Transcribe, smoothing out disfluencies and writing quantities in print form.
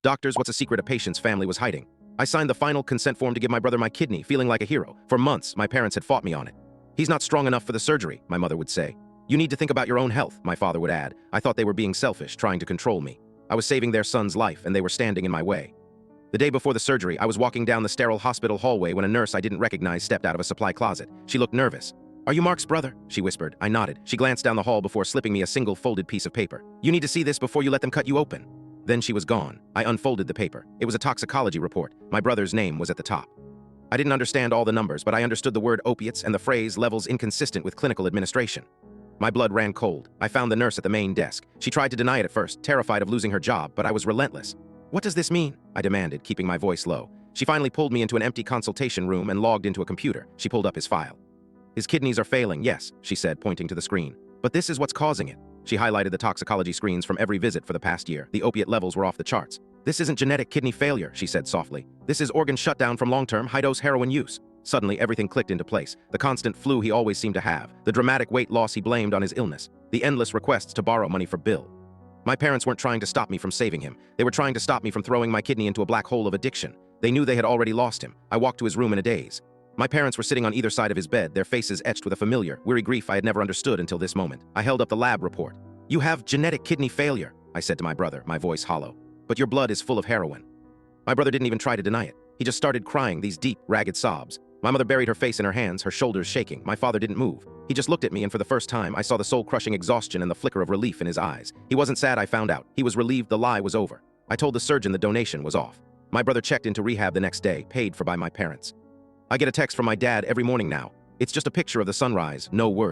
Doctors, what's a secret a patient's family was hiding? I signed the final consent form to give my brother my kidney, feeling like a hero. For months, my parents had fought me on it. He's not strong enough for the surgery, my mother would say. You need to think about your own health, my father would add. I thought they were being selfish, trying to control me. I was saving their son's life, and they were standing in my way. The day before the surgery, I was walking down the sterile hospital hallway when a nurse I didn't recognize stepped out of a supply closet. She looked nervous. Are you Mark's brother? She whispered. I nodded. She glanced down the hall before slipping me a single folded piece of paper. You need to see this before you let them cut you open. Then she was gone. I unfolded the paper. It was a toxicology report. My brother's name was at the top. I didn't understand all the numbers, but I understood the word opiates and the phrase levels inconsistent with clinical administration. My blood ran cold. I found the nurse at the main desk. She tried to deny it at first, terrified of losing her job, but I was relentless. What does this mean? I demanded, keeping my voice low. She finally pulled me into an empty consultation room and logged into a computer. She pulled up his file. His kidneys are failing, yes, she said, pointing to the screen. But this is what's causing it. She highlighted the toxicology screens from every visit for the past year. The opiate levels were off the charts. This isn't genetic kidney failure, she said softly. This is organ shutdown from long-term high-dose heroin use. Suddenly, everything clicked into place. The constant flu he always seemed to have, the dramatic weight loss he blamed on his illness, the endless requests to borrow money for Bill. My parents weren't trying to stop me from saving him. They were trying to stop me from throwing my kidney into a black hole of addiction. They knew they had already lost him. I walked to his room in a daze. My parents were sitting on either side of his bed, their faces etched with a familiar, weary grief I had never understood until this moment. I held up the lab report. You have genetic kidney failure, I said to my brother, my voice hollow. But your blood is full of heroin. My brother didn't even try to deny it. He just started crying these deep, ragged sobs. My mother buried her face in her hands, her shoulders shaking. My father didn't move. He just looked at me, and for the first time, I saw the soul-crushing exhaustion and the flicker of relief in his eyes. He wasn't sad, I found out. He was relieved the lie was over. I told the surgeon the donation was off. My brother checked into rehab the next day, paid for by my parents. I get a text from my dad every morning now. It's just a picture of the sunrise, no words.